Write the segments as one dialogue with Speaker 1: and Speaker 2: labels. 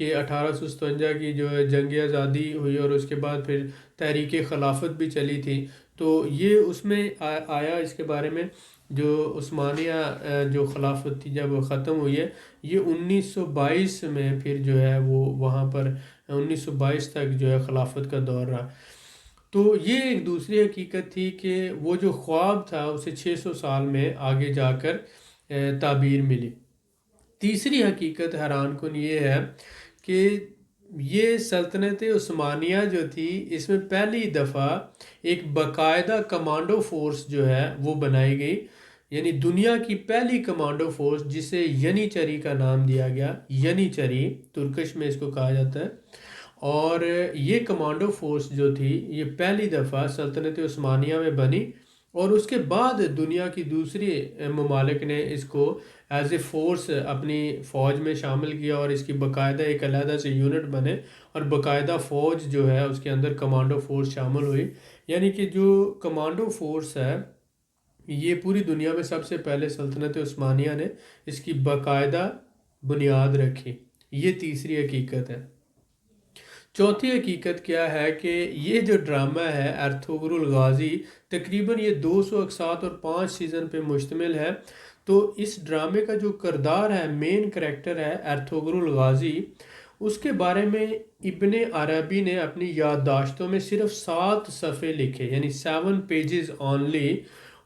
Speaker 1: کہ 1857 کی جو ہے جنگ آزادی ہوئی اور اس کے بعد پھر تحریک خلافت بھی چلی تھی، تو یہ اس میں آیا اس کے بارے میں جو عثمانیہ جو خلافت تھی جب وہ ختم ہوئی ہے، یہ 1922 میں پھر جو ہے وہ وہاں پر 1922 تک جو ہے خلافت کا دور رہا۔ تو یہ ایک دوسری حقیقت تھی کہ وہ جو خواب تھا اسے 600 سال میں آگے جا کر تعبیر ملی۔ تیسری حقیقت حیران کن یہ ہے کہ یہ سلطنت عثمانیہ جو تھی اس میں پہلی دفعہ ایک باقاعدہ کمانڈو فورس جو ہے وہ بنائی گئی، یعنی دنیا کی پہلی کمانڈو فورس جسے ینیچری کا نام دیا گیا، ینیچری ترکش میں اس کو کہا جاتا ہے۔ اور یہ کمانڈو فورس جو تھی یہ پہلی دفعہ سلطنت عثمانیہ میں بنی، اور اس کے بعد دنیا کی دوسری ممالک نے اس کو ایز اے فورس اپنی فوج میں شامل کیا، اور اس کی باقاعدہ ایک علیحدہ سے یونٹ بنے اور باقاعدہ فوج جو ہے اس کے اندر کمانڈو فورس شامل ہوئی۔ یعنی کہ جو کمانڈو فورس ہے یہ پوری دنیا میں سب سے پہلے سلطنت عثمانیہ نے اس کی باقاعدہ بنیاد رکھی۔ یہ تیسری حقیقت ہے۔ چوتھی حقیقت کیا ہے کہ یہ جو ڈرامہ ہے ارطغرل غازی تقریباً یہ 200 اقساط اور 5 سیزن پہ مشتمل ہے۔ تو اس ڈرامے کا جو کردار ہے، مین کریکٹر ہے ارطغرل غازی، اس کے بارے میں ابن عربی نے اپنی یادداشتوں میں صرف 7 صفحے لکھے، یعنی 7 پیجز اونلی۔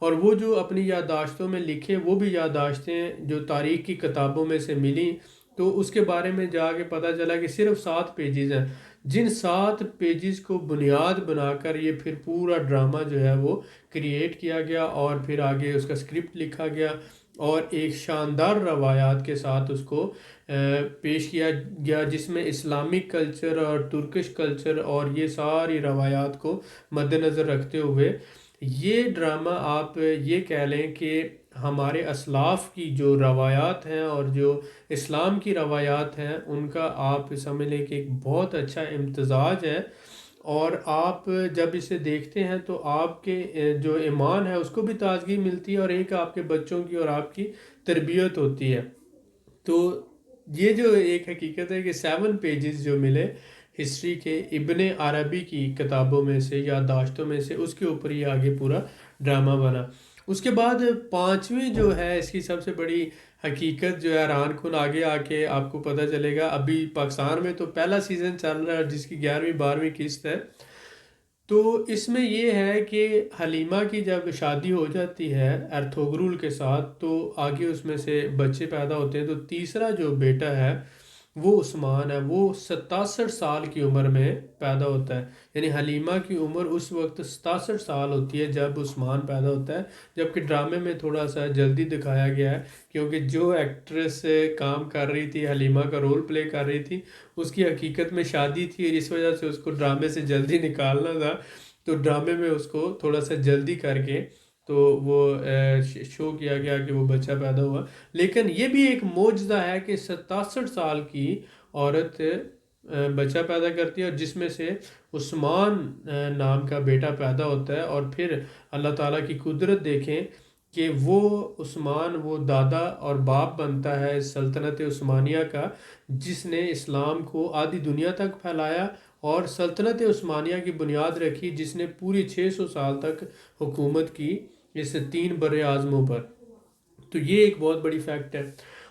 Speaker 1: اور وہ جو اپنی یادداشتوں میں لکھے وہ بھی یادداشتیں جو تاریخ کی کتابوں میں سے ملی، تو اس کے بارے میں جا کے پتہ چلا کہ صرف 7 پیجز ہیں، جن 7 پیجز کو بنیاد بنا کر یہ پھر پورا ڈرامہ جو ہے وہ کریٹ کیا گیا، اور پھر آگے اس کا اسکرپٹ لکھا گیا اور ایک شاندار روایات کے ساتھ اس کو پیش کیا گیا، جس میں اسلامک کلچر اور ترکش کلچر اور یہ ساری روایات کو مد نظر رکھتے ہوئے یہ ڈرامہ آپ یہ کہہ لیں کہ ہمارے اسلاف کی جو روایات ہیں اور جو اسلام کی روایات ہیں ان کا آپ سمجھ لیں کہ ایک بہت اچھا امتزاج ہے، اور آپ جب اسے دیکھتے ہیں تو آپ کے جو ایمان ہے اس کو بھی تازگی ملتی ہے، اور ایک آپ کے بچوں کی اور آپ کی تربیت ہوتی ہے۔ تو یہ جو ایک حقیقت ہے کہ 7 پیجز جو ملے ہسٹری کے ابن عربی کی کتابوں میں سے، یادداشتوں میں سے، اس کے اوپر ہی آگے پورا ڈرامہ بنا۔ اس کے بعد 5ویں جو ہے اس کی سب سے بڑی حقیقت جو ہے حیران کن، آگے آ کے آپ کو پتہ چلے گا۔ ابھی پاکستان میں تو پہلا سیزن چل رہا ہے جس کی 11ویں 12ویں قسط ہے۔ تو اس میں یہ ہے کہ حلیمہ کی جب شادی ہو جاتی ہے ارطغرل کے ساتھ تو آگے اس میں سے بچے پیدا ہوتے ہیں، تو تیسرا جو بیٹا ہے وہ عثمان ہے، وہ 67 سال کی عمر میں پیدا ہوتا ہے، یعنی حلیمہ کی عمر اس وقت 67 سال ہوتی ہے جب عثمان پیدا ہوتا ہے، جبکہ ڈرامے میں تھوڑا سا جلدی دکھایا گیا ہے کیونکہ جو ایکٹریس کام کر رہی تھی، حلیمہ کا رول پلے کر رہی تھی، اس کی حقیقت میں شادی تھی، اور اس وجہ سے اس کو ڈرامے سے جلدی نکالنا تھا، تو ڈرامے میں اس کو تھوڑا سا جلدی کر کے تو وہ شو کیا گیا کہ وہ بچہ پیدا ہوا۔ لیکن یہ بھی ایک معجزہ ہے کہ 67 سال کی عورت بچہ پیدا کرتی ہے، اور جس میں سے عثمان نام کا بیٹا پیدا ہوتا ہے، اور پھر اللہ تعالیٰ کی قدرت دیکھیں کہ وہ عثمان وہ دادا اور باپ بنتا ہے سلطنت عثمانیہ کا، جس نے اسلام کو آدھی دنیا تک پھیلایا اور سلطنت عثمانیہ کی بنیاد رکھی، جس نے پوری 600 سال تک حکومت کی اس 3 بر اعظموں پر۔ تو یہ ایک بہت بڑی فیکٹ ہے۔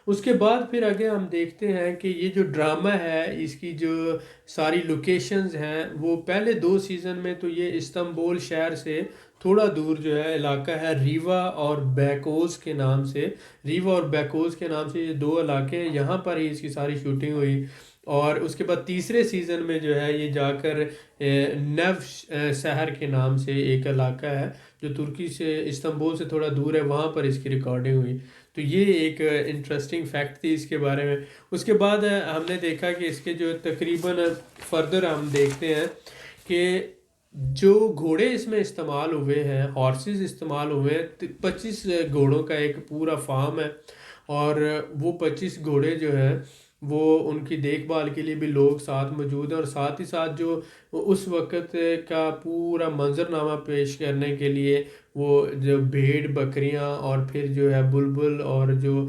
Speaker 1: اس کے بعد پھر آگے ہم دیکھتے ہیں کہ یہ جو ڈرامہ ہے اس کی جو ساری لوکیشنز ہیں وہ پہلے 2 سیزن میں تو یہ استنبول شہر سے تھوڑا دور جو ہے علاقہ ہے ریوا اور بیکوز کے نام سے، ریوا اور بیکوز کے نام سے یہ 2 علاقے ہیں، یہاں پر ہی اس کی ساری شوٹنگ ہوئی۔ اور اس کے بعد تیسرے سیزن میں جو ہے یہ جا کر نیو شہر کے نام سے ایک علاقہ ہے جو ترکی سے استنبول سے تھوڑا دور ہے، وہاں پر اس کی ریکارڈنگ ہوئی۔ تو یہ ایک انٹرسٹنگ فیکٹ تھی اس کے بارے میں۔ اس کے بعد ہم نے دیکھا کہ اس کے جو تقریباً فردر ہم دیکھتے ہیں کہ جو گھوڑے اس میں استعمال ہوئے ہیں، ہارسز استعمال ہوئے ہیں، 25 گھوڑوں کا ایک پورا فارم ہے، اور وہ 25 گھوڑے جو ہیں وہ ان کی دیکھ بھال کے لیے بھی لوگ ساتھ موجود ہیں، اور ساتھ ہی ساتھ جو اس وقت کا پورا منظرنامہ پیش کرنے کے لیے وہ جو بھیڑ بکریاں اور پھر جو ہے بلبل اور جو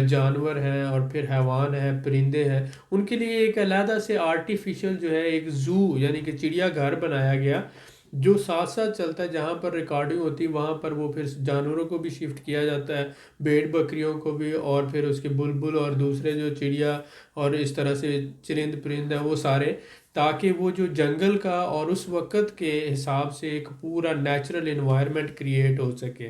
Speaker 1: جانور ہیں اور پھر حیوان ہیں پرندے ہیں، ان کے لیے ایک علیحدہ سے آرٹیفیشل جو ہے ایک زو یعنی کہ چڑیا گھر بنایا گیا، جو ساتھ ساتھ چلتا ہے، جہاں پر ریکارڈنگ ہوتی ہے وہاں پر وہ پھر جانوروں کو بھی شفٹ کیا جاتا ہے، بھیڑ بکریوں کو بھی، اور پھر اس کے بلبل اور دوسرے جو چڑیا اور اس طرح سے چرند پرند ہیں وہ سارے، تاکہ وہ جو جنگل کا اور اس وقت کے حساب سے ایک پورا نیچرل انوائرمنٹ کریٹ ہو سکے۔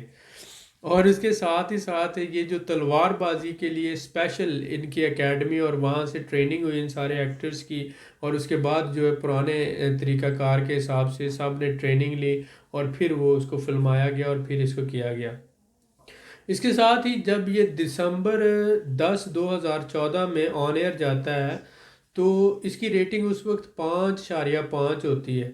Speaker 1: اور اس کے ساتھ ہی ساتھ یہ جو تلوار بازی کے لیے اسپیشل ان کی اکیڈمی اور وہاں سے ٹریننگ ہوئی ان سارے ایکٹرز کی، اور اس کے بعد جو ہے پرانے طریقہ کار کے حساب سے سب نے ٹریننگ لی اور پھر وہ اس کو فلمایا گیا اور پھر اس کو کیا گیا۔ اس کے ساتھ ہی جب یہ دسمبر 10 2014 میں آن ایئر جاتا ہے تو اس کی ریٹنگ اس وقت 5.5 ہوتی ہے،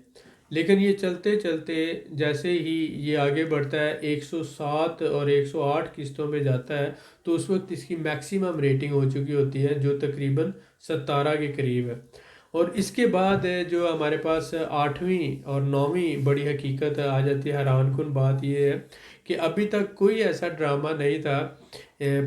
Speaker 1: لیکن یہ چلتے چلتے جیسے ہی یہ آگے بڑھتا ہے 107 اور 108 قسطوں پہ جاتا ہے، تو اس وقت اس کی میکسیمم ریٹنگ ہو چکی ہوتی ہے جو تقریباً 17 کے قریب ہے۔ اور اس کے بعد جو ہمارے پاس 8ویں اور 9ویں بڑی حقیقت آ جاتی ہے، حیران کن بات یہ ہے کہ ابھی تک کوئی ایسا ڈرامہ نہیں تھا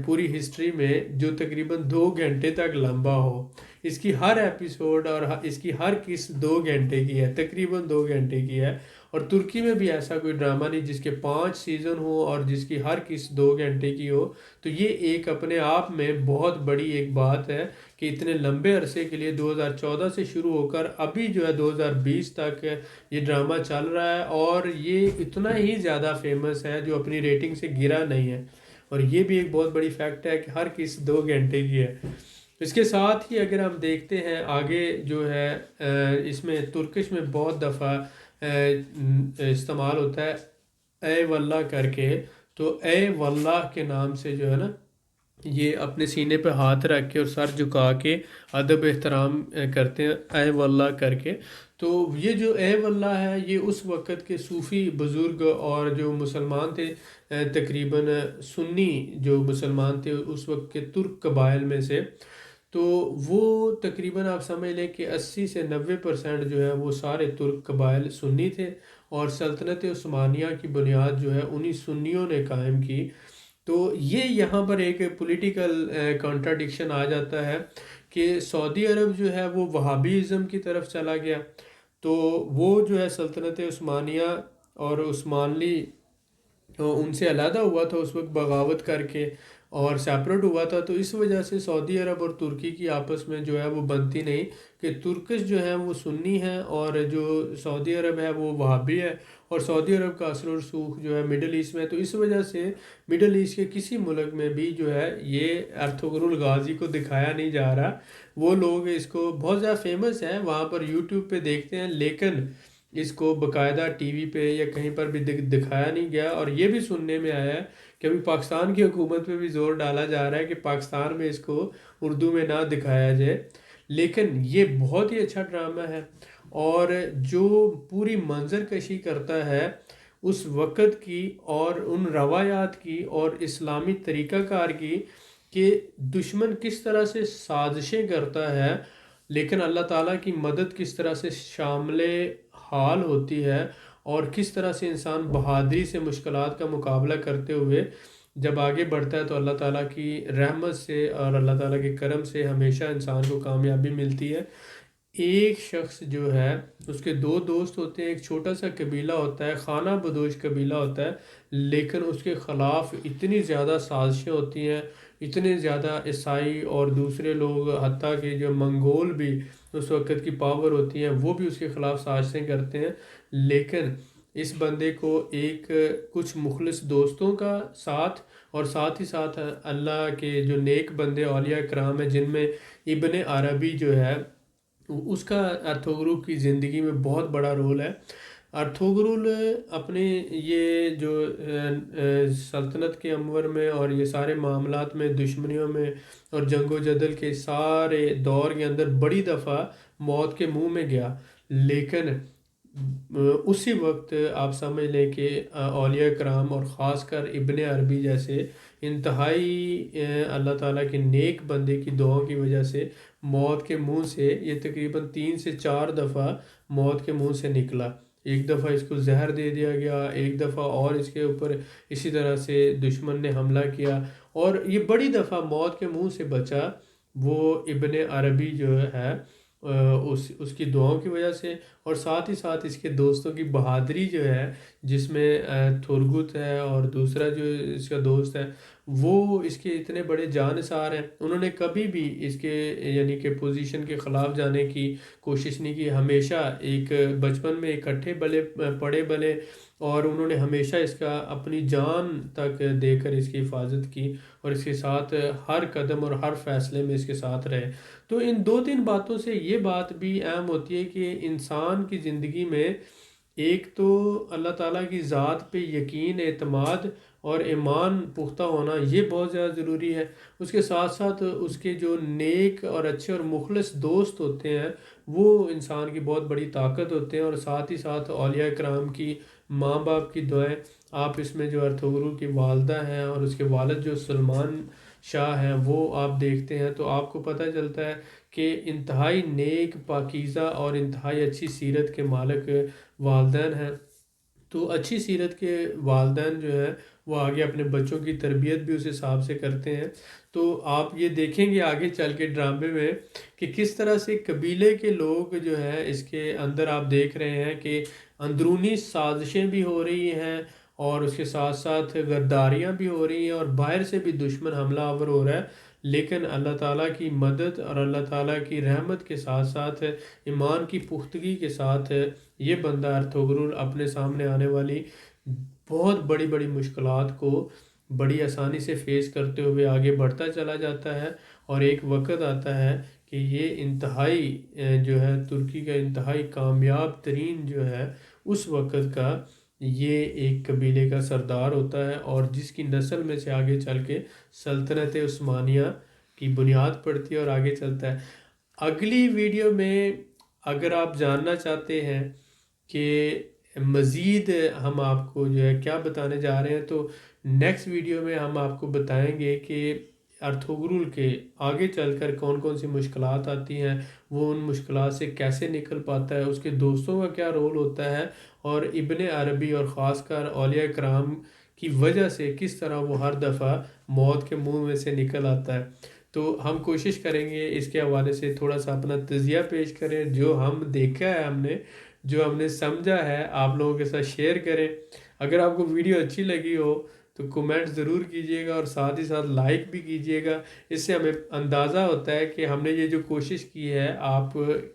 Speaker 1: پوری ہسٹری میں جو تقریباً 2 گھنٹے تک لمبا ہو۔ اس کی ہر ایپیسوڈ اور اس کی ہر قسط 2 گھنٹے کی ہے، تقریباً 2 گھنٹے کی ہے، اور ترکی میں بھی ایسا کوئی ڈرامہ نہیں جس کے 5 سیزن ہو اور جس کی ہر قسط 2 گھنٹے کی ہو۔ تو یہ ایک اپنے آپ میں بہت بڑی ایک بات ہے کہ اتنے لمبے عرصے کے لیے 2014 سے شروع ہو کر ابھی جو ہے 2020 تک یہ ڈرامہ چل رہا ہے، اور یہ اتنا ہی زیادہ فیمس ہے جو اپنی ریٹنگ سے گرا نہیں ہے، اور یہ بھی ایک بہت بڑی فیکٹ ہے کہ ہر قسط 2 گھنٹے کی ہے۔ اس کے ساتھ ہی اگر ہم دیکھتے ہیں آگے جو ہے اس میں ترکش میں بہت دفعہ استعمال ہوتا ہے اے واللہ کر کے، تو اے واللہ کے نام سے جو ہے نا یہ اپنے سینے پہ ہاتھ رکھ کے اور سر جھکا کے ادب احترام کرتے ہیں اے واللہ کر کے۔ تو یہ جو اے واللہ ہے یہ اس وقت کے صوفی بزرگ اور جو مسلمان تھے تقریباً سنی جو مسلمان تھے اس وقت کے ترک قبائل میں سے، تو وہ تقریباً آپ سمجھ لیں کہ 80 سے 90% جو ہے وہ سارے ترک قبائل سنی تھے، اور سلطنت عثمانیہ کی بنیاد جو ہے انہی سنیوں نے قائم کی۔ تو یہ یہاں پر ایک پولیٹیکل کانٹراڈکشن آ جاتا ہے کہ سعودی عرب جو ہے وہ وہابیزم کی طرف چلا گیا، تو وہ جو ہے سلطنت عثمانیہ اور عثمانلی ان سے علیحدہ ہوا تھا اس وقت بغاوت کر کے اور سیپریٹ ہوا تھا، تو اس وجہ سے سعودی عرب اور ترکی کی آپس میں جو ہے وہ بنتی نہیں، کہ ترکش جو ہے وہ سنی ہیں اور جو سعودی عرب ہے وہ وہابی ہے، اور سعودی عرب کا اثر و رسوخ جو ہے مڈل ایسٹ میں، تو اس وجہ سے مڈل ایسٹ کے کسی ملک میں بھی جو ہے یہ ارطغرل غازی کو دکھایا نہیں جا رہا۔ وہ لوگ اس کو بہت زیادہ فیمس ہے وہاں پر یوٹیوب پہ دیکھتے ہیں، لیکن اس کو باقاعدہ ٹی وی پہ یا کہیں پر بھی دکھایا نہیں گیا، اور یہ بھی سننے میں آیا ہے کہ ابھی پاکستان کی حکومت پہ بھی زور ڈالا جا رہا ہے کہ پاکستان میں اس کو اردو میں نہ دکھایا جائے۔ لیکن یہ بہت ہی اچھا ڈرامہ ہے، اور جو پوری منظر کشی کرتا ہے اس وقت کی اور ان روایات کی اور اسلامی طریقہ کار کی، کہ دشمن کس طرح سے سازشیں کرتا ہے لیکن اللہ تعالیٰ کی مدد کس طرح سے شامل حال ہوتی ہے، اور کس طرح سے انسان بہادری سے مشکلات کا مقابلہ کرتے ہوئے جب آگے بڑھتا ہے تو اللہ تعالیٰ کی رحمت سے اور اللہ تعالیٰ کے کرم سے ہمیشہ انسان کو کامیابی ملتی ہے۔ ایک شخص جو ہے اس کے 2 دوست ہوتے ہیں، ایک چھوٹا سا قبیلہ ہوتا ہے، خانہ بدوش قبیلہ ہوتا ہے، لیکن اس کے خلاف اتنی زیادہ سازشیں ہوتی ہیں، اتنے زیادہ عیسائی اور دوسرے لوگ حتیٰ کہ جو منگول بھی اس وقت کی پاور ہوتی ہیں وہ بھی اس کے خلاف سازشیں کرتے ہیں، لیکن اس بندے کو ایک کچھ مخلص دوستوں کا ساتھ اور ساتھ ہی ساتھ اللہ کے جو نیک بندے اولیاء کرام ہیں جن میں ابن عربی جو ہے اس کا ارطغرل کی زندگی میں بہت بڑا رول ہے۔ ارطغرل اپنے یہ جو سلطنت کے امور میں اور یہ سارے معاملات میں دشمنیوں میں اور جنگ و جدل کے سارے دور کے اندر بڑی دفعہ موت کے منہ میں گیا، لیکن اسی وقت آپ سمجھ لیں کہ اولیاء کرام اور خاص کر ابن عربی جیسے انتہائی اللہ تعالیٰ کے نیک بندے کی دعاؤں کی وجہ سے موت کے منہ سے یہ تقریباً 3 سے 4 دفعہ موت کے منہ سے نکلا. ایک دفعہ اس کو زہر دے دیا گیا، ایک دفعہ اور اس کے اوپر اسی طرح سے دشمن نے حملہ کیا، اور یہ بڑی دفعہ موت کے منہ سے بچا وہ ابن عربی جو ہے اس کی دعاؤں کی وجہ سے، اور ساتھ ہی ساتھ اس کے دوستوں کی بہادری جو ہے، جس میں تھورگت ہے اور دوسرا جو اس کا دوست ہے وہ اس کے اتنے بڑے جانثار ہیں. انہوں نے کبھی بھی اس کے یعنی کہ پوزیشن کے خلاف جانے کی کوشش نہیں کی. ہمیشہ ایک بچپن میں اکٹھے پڑے بلے، اور انہوں نے ہمیشہ اس کا اپنی جان تک دے کر اس کی حفاظت کی، اور اس کے ساتھ ہر قدم اور ہر فیصلے میں اس کے ساتھ رہے. تو ان 2-3 باتوں سے یہ بات بھی اہم ہوتی ہے کہ انسان کی زندگی میں ایک تو اللہ تعالیٰ کی ذات پہ یقین، اعتماد اور ایمان پختہ ہونا یہ بہت زیادہ ضروری ہے. اس کے ساتھ ساتھ اس کے جو نیک اور اچھے اور مخلص دوست ہوتے ہیں وہ انسان کی بہت بڑی طاقت ہوتے ہیں، اور ساتھ ہی ساتھ اولیاء کرام کی، ماں باپ کی دعائیں. آپ اس میں جو ارطغرل کی والدہ ہیں اور اس کے والد جو سلمان شاہ ہیں وہ آپ دیکھتے ہیں تو آپ کو پتہ چلتا ہے کہ انتہائی نیک، پاکیزہ اور انتہائی اچھی سیرت کے مالک والدین ہیں. تو اچھی سیرت کے والدین جو ہیں وہ آگے اپنے بچوں کی تربیت بھی اس حساب سے کرتے ہیں. تو آپ یہ دیکھیں گے آگے چل کے ڈرامے میں کہ کس طرح سے قبیلے کے لوگ جو ہیں اس کے اندر آپ دیکھ رہے ہیں کہ اندرونی سازشیں بھی ہو رہی ہیں، اور اس کے ساتھ ساتھ غداریاں بھی ہو رہی ہیں، اور باہر سے بھی دشمن حملہ آور ہو رہا ہے. لیکن اللہ تعالیٰ کی مدد اور اللہ تعالیٰ کی رحمت کے ساتھ ساتھ ایمان کی پختگی کے ساتھ یہ بندہ ارطغرل اپنے سامنے آنے والی بہت بڑی بڑی مشکلات کو بڑی آسانی سے فیس کرتے ہوئے آگے بڑھتا چلا جاتا ہے. اور ایک وقت آتا ہے کہ یہ انتہائی جو ہے ترکی کا انتہائی کامیاب ترین جو ہے اس وقت کا یہ ایک قبیلے کا سردار ہوتا ہے، اور جس کی نسل میں سے آگے چل کے سلطنت عثمانیہ کی بنیاد پڑتی ہے اور آگے چلتا ہے. اگلی ویڈیو میں اگر آپ جاننا چاہتے ہیں کہ مزید ہم آپ کو جو ہے کیا بتانے جا رہے ہیں تو نیکسٹ ویڈیو میں ہم آپ کو بتائیں گے کہ ارطغرل کے آگے چل کر کون کون سی مشکلات آتی ہیں، وہ ان مشکلات سے کیسے نکل پاتا ہے، اس کے دوستوں کا کیا رول ہوتا ہے، اور ابن عربی اور خاص کر اولیاء کرام کی وجہ سے کس طرح وہ ہر دفعہ موت کے منہ میں سے نکل آتا ہے. تو ہم کوشش کریں گے اس کے حوالے سے تھوڑا سا اپنا تجزیہ پیش کریں، جو ہم دیکھا ہے جو ہم نے سمجھا ہے آپ لوگوں کے ساتھ شیئر کریں. اگر آپ کو ویڈیو اچھی لگی ہو تو کومنٹ ضرور کیجئے گا، اور ساتھ ہی ساتھ لائک بھی کیجئے گا. اس سے ہمیں اندازہ ہوتا ہے کہ ہم نے یہ جو کوشش کی ہے آپ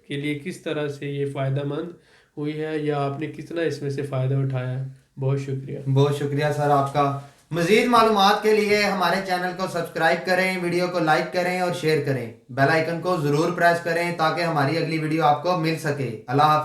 Speaker 1: کے لیے کس طرح سے یہ فائدہ مند ہوئی ہے، یا آپ نے کتنا اس میں سے فائدہ اٹھایا ہے. بہت شکریہ.
Speaker 2: بہت شکریہ سر آپ کا. مزید معلومات کے لیے ہمارے چینل کو سبسکرائب کریں، ویڈیو کو لائک کریں اور شیئر کریں، بیل آئیکن کو ضرور پریس کریں تاکہ ہماری اگلی ویڈیو آپ کو مل سکے. اللہ حافظ.